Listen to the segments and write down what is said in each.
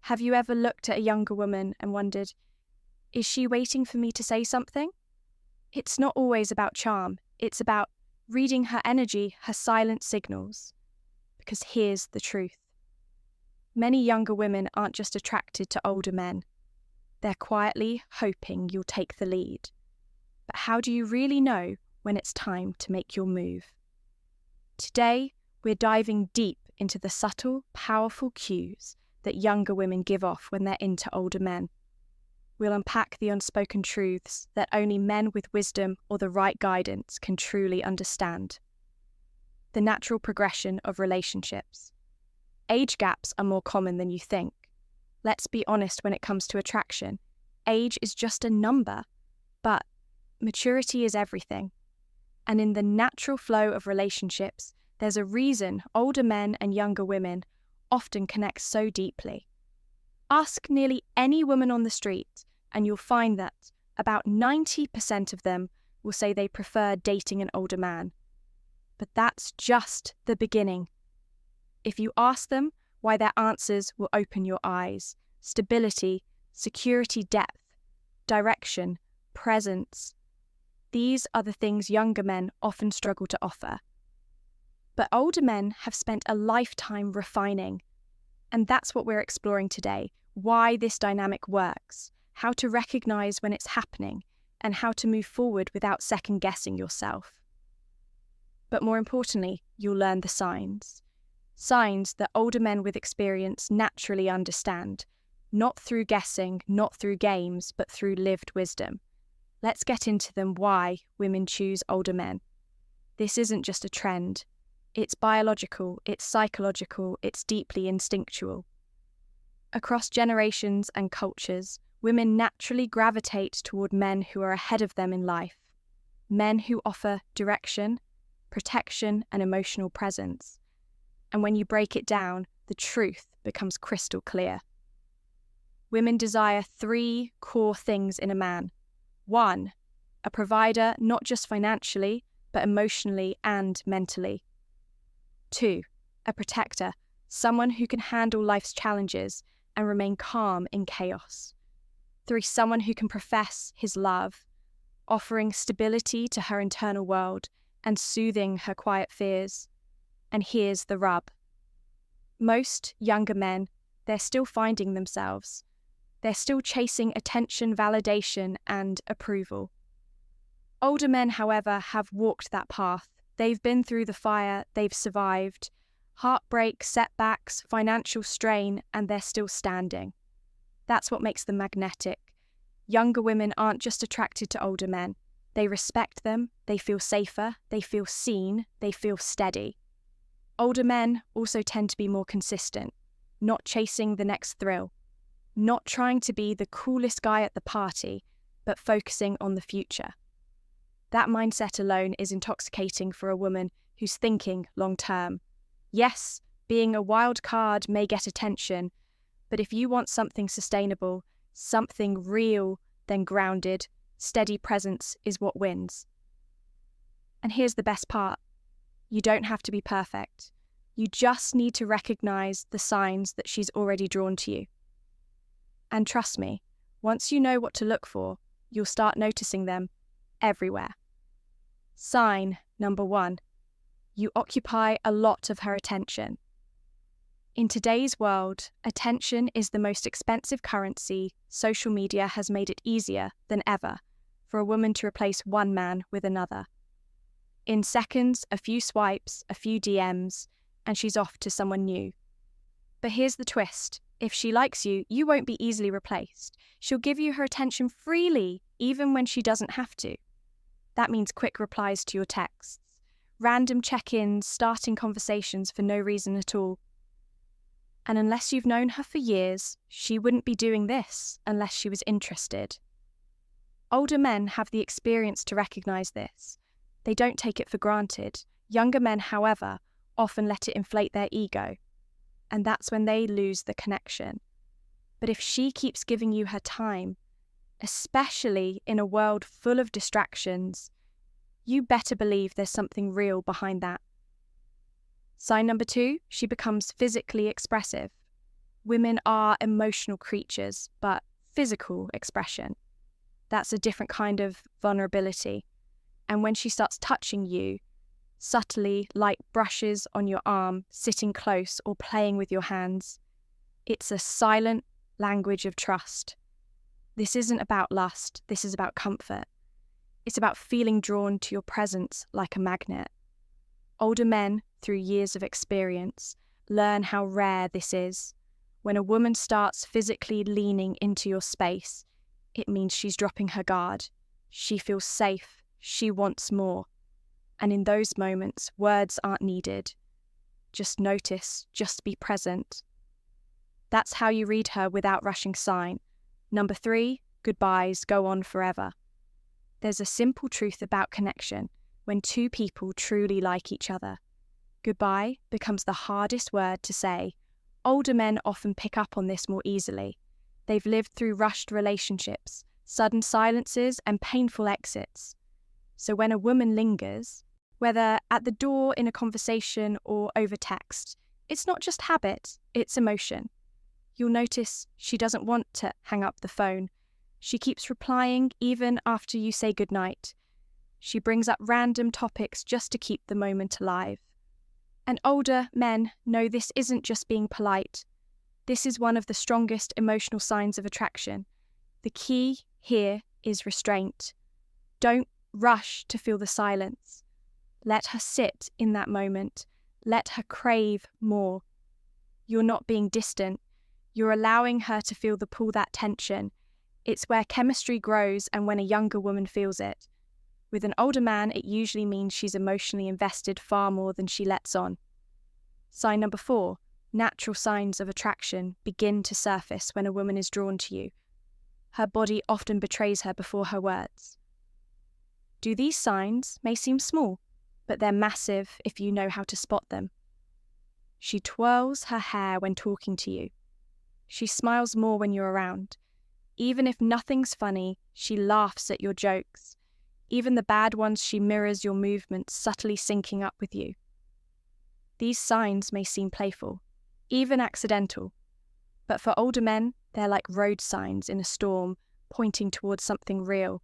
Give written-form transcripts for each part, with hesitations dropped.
Have you ever looked at a younger woman and wondered, is she waiting for me to say something? It's not always about charm. It's about reading her energy, her silent signals. Because here's the truth. Many younger women aren't just attracted to older men. They're quietly hoping you'll take the lead. But how do you really know when it's time to make your move? Today, we're diving deep into the subtle, powerful cues that younger women give off when they're into older men. We'll unpack the unspoken truths that only men with wisdom or the right guidance can truly understand. The natural progression of relationships. Age gaps are more common than you think. Let's be honest when it comes to attraction. Age is just a number, but maturity is everything. And in the natural flow of relationships, there's a reason older men and younger women often connect so deeply. Ask nearly any woman on the street, and you'll find that about 90% of them will say they prefer dating an older man. But that's just the beginning. If you ask them why, their answers will open your eyes. Stability, security, depth, direction, presence. These are the things younger men often struggle to offer. But older men have spent a lifetime refining. And that's what we're exploring today, why this dynamic works, how to recognize when it's happening, and how to move forward without second-guessing yourself. But more importantly, you'll learn the signs. Signs that older men with experience naturally understand, not through guessing, not through games, but through lived wisdom. Let's get into them, why women choose older men. This isn't just a trend. It's biological, it's psychological, it's deeply instinctual. Across generations and cultures, women naturally gravitate toward men who are ahead of them in life. Men who offer direction, protection, and emotional presence. And when you break it down, the truth becomes crystal clear. Women desire 3 core things in a man. 1, a provider not just financially, but emotionally and mentally. 2, a protector, someone who can handle life's challenges and remain calm in chaos. 3, someone who can profess his love, offering stability to her internal world and soothing her quiet fears. And here's the rub. Most younger men, they're still finding themselves. They're still chasing attention, validation, and approval. Older men, however, have walked that path. They've been through the fire, they've survived. Heartbreak, setbacks, financial strain, and they're still standing. That's what makes them magnetic. Younger women aren't just attracted to older men. They respect them, they feel safer, they feel seen, they feel steady. Older men also tend to be more consistent, not chasing the next thrill, not trying to be the coolest guy at the party, but focusing on the future. That mindset alone is intoxicating for a woman who's thinking long-term. Yes, being a wild card may get attention, but if you want something sustainable, something real, then grounded, steady presence is what wins. And here's the best part. You don't have to be perfect. You just need to recognize the signs that she's already drawn to you. And trust me, once you know what to look for, you'll start noticing them everywhere. Sign number 1. You occupy a lot of her attention. In today's world, attention is the most expensive currency. Social media has made it easier than ever for a woman to replace one man with another. In seconds, a few swipes, a few DMs, and she's off to someone new. But here's the twist. If she likes you, you won't be easily replaced. She'll give you her attention freely, even when she doesn't have to. That means quick replies to your texts, random check-ins, starting conversations for no reason at all. And unless you've known her for years, she wouldn't be doing this unless she was interested. Older men have the experience to recognize this. They don't take it for granted. Younger men, however, often let it inflate their ego. And that's when they lose the connection. But if she keeps giving you her time, especially in a world full of distractions, you better believe there's something real behind that. Sign number 2, she becomes physically expressive. Women are emotional creatures, but physical expression. That's a different kind of vulnerability. And when she starts touching you, subtly, like brushes on your arm, sitting close, or playing with your hands, it's a silent language of trust. This isn't about lust, this is about comfort. It's about feeling drawn to your presence like a magnet. Older men, through years of experience, learn how rare this is. When a woman starts physically leaning into your space, it means she's dropping her guard. She feels safe. She wants more. And in those moments, words aren't needed. Just notice, just be present. That's how you read her without rushing sign. Number 3, goodbyes go on forever. There's a simple truth about connection when two people truly like each other. Goodbye becomes the hardest word to say. Older men often pick up on this more easily. They've lived through rushed relationships, sudden silences, and painful exits. So when a woman lingers, whether at the door in a conversation or over text, it's not just habit, it's emotion. You'll notice she doesn't want to hang up the phone. She keeps replying even after you say goodnight. She brings up random topics just to keep the moment alive. And older men know this isn't just being polite. This is one of the strongest emotional signs of attraction. The key here is restraint. Don't rush to feel the silence. Let her sit in that moment. Let her crave more. You're not being distant. You're allowing her to feel the pull, that tension. It's where chemistry grows and when a younger woman feels it. With an older man, it usually means she's emotionally invested far more than she lets on. Sign number 4, natural signs of attraction begin to surface when a woman is drawn to you. Her body often betrays her before her words. These signs may seem small, but they're massive if you know how to spot them. She twirls her hair when talking to you. She smiles more when you're around. Even if nothing's funny, she laughs at your jokes. Even the bad ones, she mirrors your movements, subtly syncing up with you. These signs may seem playful, even accidental, but for older men, they're like road signs in a storm, pointing towards something real.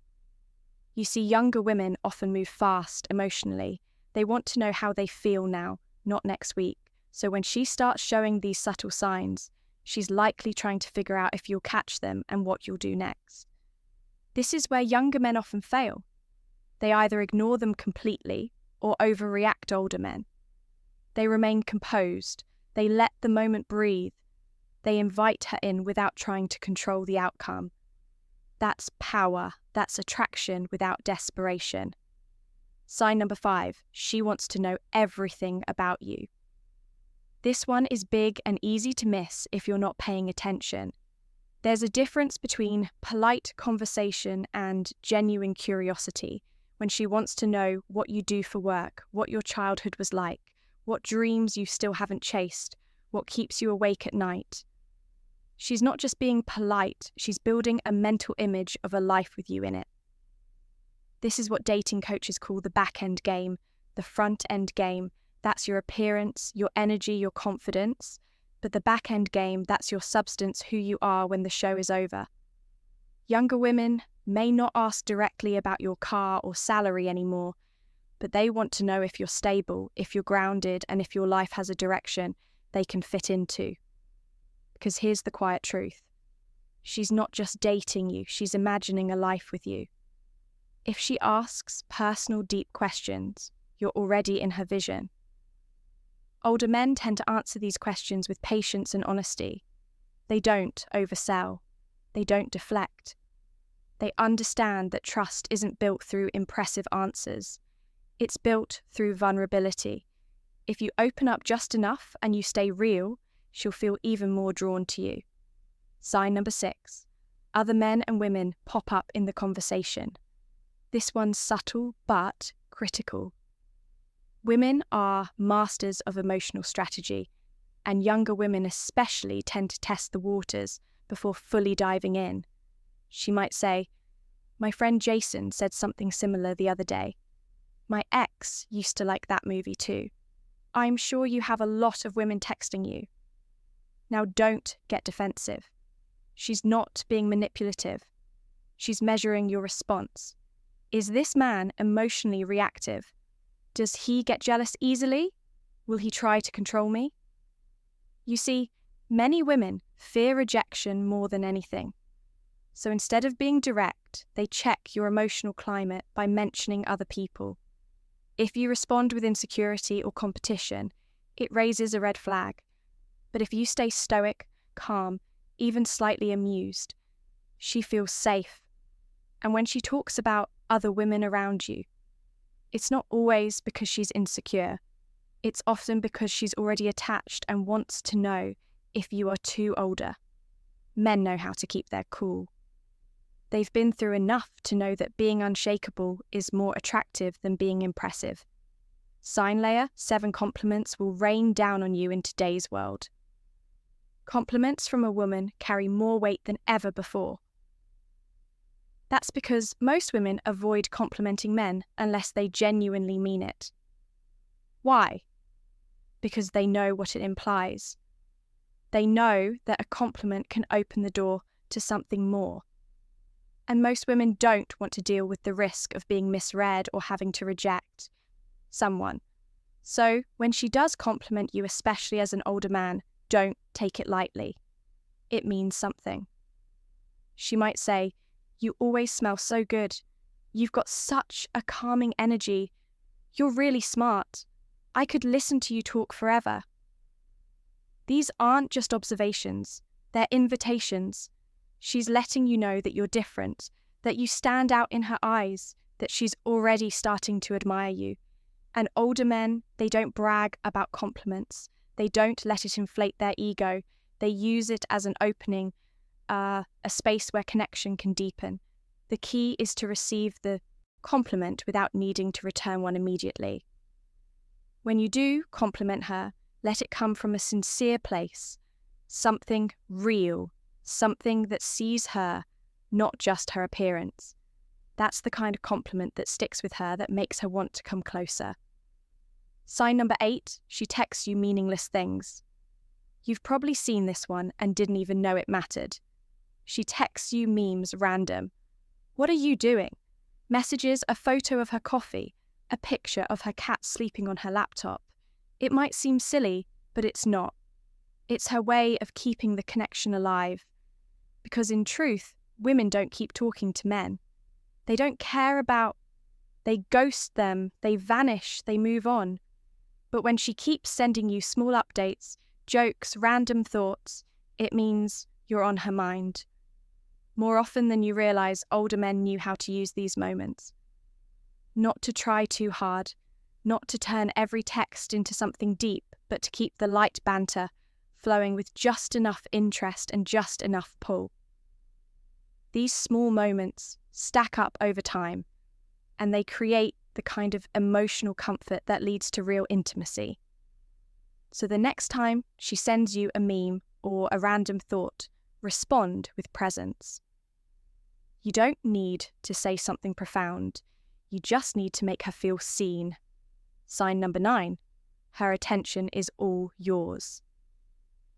You see, younger women often move fast emotionally. They want to know how they feel now, not next week. So when she starts showing these subtle signs, she's likely trying to figure out if you'll catch them and what you'll do next. This is where younger men often fail. They either ignore them completely or overreact older men. They remain composed. They let the moment breathe. They invite her in without trying to control the outcome. That's power. That's attraction without desperation. Sign number 5, she wants to know everything about you. This one is big and easy to miss if you're not paying attention. There's a difference between polite conversation and genuine curiosity when she wants to know what you do for work, what your childhood was like, what dreams you still haven't chased, what keeps you awake at night. She's not just being polite, she's building a mental image of a life with you in it. This is what dating coaches call the back-end game, the front-end game. That's your appearance, your energy, your confidence. But the back-end game, that's your substance, who you are when the show is over. Younger women may not ask directly about your car or salary anymore, but they want to know if you're stable, if you're grounded, and if your life has a direction they can fit into. Because here's the quiet truth. She's not just dating you, she's imagining a life with you. If she asks personal, deep questions, you're already in her vision. Older men tend to answer these questions with patience and honesty. They don't oversell. They don't deflect. They understand that trust isn't built through impressive answers. It's built through vulnerability. If you open up just enough and you stay real, she'll feel even more drawn to you. Sign number 6. Other men and women pop up in the conversation. This one's subtle but critical. Women are masters of emotional strategy, and younger women especially tend to test the waters before fully diving in. She might say, "My friend Jason said something similar the other day. My ex used to like that movie too. I'm sure you have a lot of women texting you." Now don't get defensive. She's not being manipulative. She's measuring your response. Is this man emotionally reactive? Does he get jealous easily? Will he try to control me? You see, many women fear rejection more than anything. So instead of being direct, they check your emotional climate by mentioning other people. If you respond with insecurity or competition, it raises a red flag. But if you stay stoic, calm, even slightly amused, she feels safe. And when she talks about other women around you, it's not always because she's insecure. It's often because she's already attached and wants to know if you are too older. Men know how to keep their cool. They've been through enough to know that being unshakable is more attractive than being impressive. Sign layer 7 compliments will rain down on you in today's world. Compliments from a woman carry more weight than ever before. That's because most women avoid complimenting men unless they genuinely mean it. Why? Because they know what it implies. They know that a compliment can open the door to something more. And most women don't want to deal with the risk of being misread or having to reject someone. So when she does compliment you, especially as an older man, don't take it lightly. It means something. She might say, "You always smell so good. You've got such a calming energy. You're really smart. I could listen to you talk forever." These aren't just observations, they're invitations. She's letting you know that you're different, that you stand out in her eyes, that she's already starting to admire you. And older men, they don't brag about compliments. They don't let it inflate their ego. They use it as an opening, a space where connection can deepen. The key is to receive the compliment without needing to return one immediately. When you do compliment her, let it come from a sincere place, something real, something that sees her, not just her appearance. That's the kind of compliment that sticks with her, that makes her want to come closer. Sign number 8, she texts you meaningless things. You've probably seen this one and didn't even know it mattered. She texts you memes random. What are you doing? Messages a photo of her coffee, a picture of her cat sleeping on her laptop. It might seem silly, but it's not. It's her way of keeping the connection alive. Because in truth, women don't keep talking to men. They don't care about, they ghost them, they vanish, they move on. But when she keeps sending you small updates, jokes, random thoughts, it means you're on her mind. More often than you realise, older men knew how to use these moments. Not to try too hard, not to turn every text into something deep, but to keep the light banter flowing with just enough interest and just enough pull. These small moments stack up over time, and they create the kind of emotional comfort that leads to real intimacy. So the next time she sends you a meme or a random thought, respond with presence. You don't need to say something profound. You just need to make her feel seen. Sign number 9, her attention is all yours.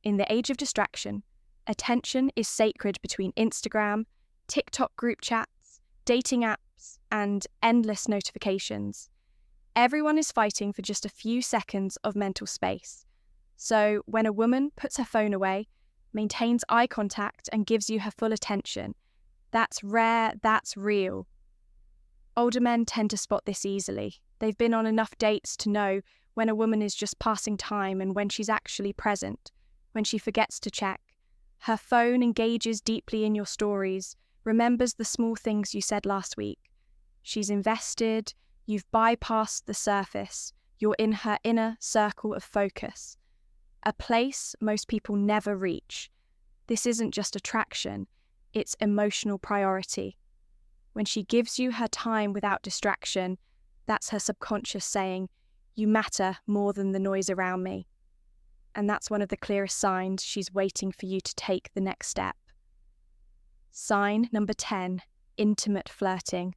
In the age of distraction, attention is sacred between Instagram, TikTok group chats, dating apps, and endless notifications. Everyone is fighting for just a few seconds of mental space. So when a woman puts her phone away, maintains eye contact, and gives you her full attention, that's rare, that's real. Older men tend to spot this easily. They've been on enough dates to know when a woman is just passing time and when she's actually present, when she forgets to check. Her phone engages deeply in your stories, remembers the small things you said last week. She's invested, you've bypassed the surface, you're in her inner circle of focus, a place most people never reach. This isn't just attraction, it's emotional priority. When she gives you her time without distraction, that's her subconscious saying, "You matter more than the noise around me." And that's one of the clearest signs she's waiting for you to take the next step. Sign number 10, intimate flirting.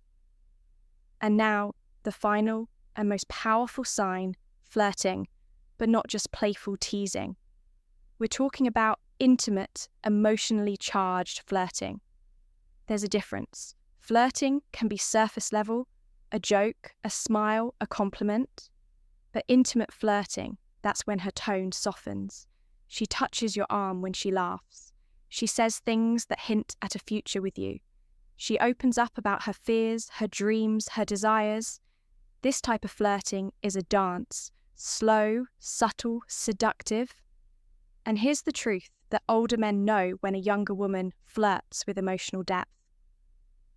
And now, the final and most powerful sign, flirting, but not just playful teasing. We're talking about intimate, emotionally charged flirting. There's a difference. Flirting can be surface level, a joke, a smile, a compliment. But intimate flirting, that's when her tone softens. She touches your arm when she laughs. She says things that hint at a future with you. She opens up about her fears, her dreams, her desires. This type of flirting is a dance, slow, subtle, seductive. And here's the truth that older men know when a younger woman flirts with emotional depth.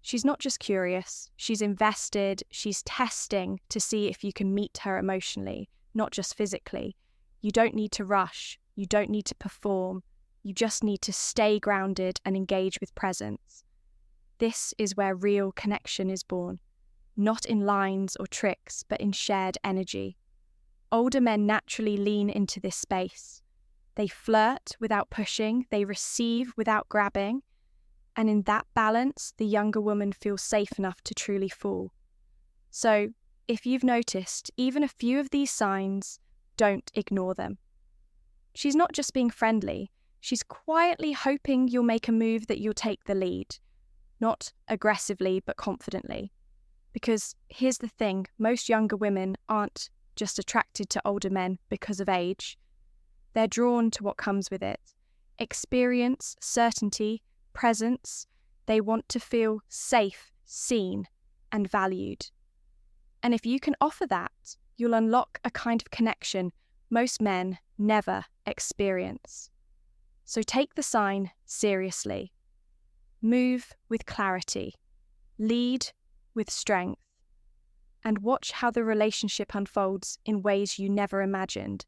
She's not just curious, she's invested, she's testing to see if you can meet her emotionally, not just physically. You don't need to rush, you don't need to perform, you just need to stay grounded and engage with presence. This is where real connection is born, not in lines or tricks, but in shared energy. Older men naturally lean into this space. They flirt without pushing, they receive without grabbing, and in that balance, the younger woman feels safe enough to truly fall. So, if you've noticed even a few of these signs, don't ignore them. She's not just being friendly, she's quietly hoping you'll make a move that you'll take the lead, not aggressively but confidently. Because here's the thing, most younger women aren't just attracted to older men because of age. They're drawn to what comes with it. Experience, certainty, presence. They want to feel safe, seen, and valued. And if you can offer that, you'll unlock a kind of connection most men never experience. So take the sign seriously. Move with clarity. Lead with strength. And watch how the relationship unfolds in ways you never imagined.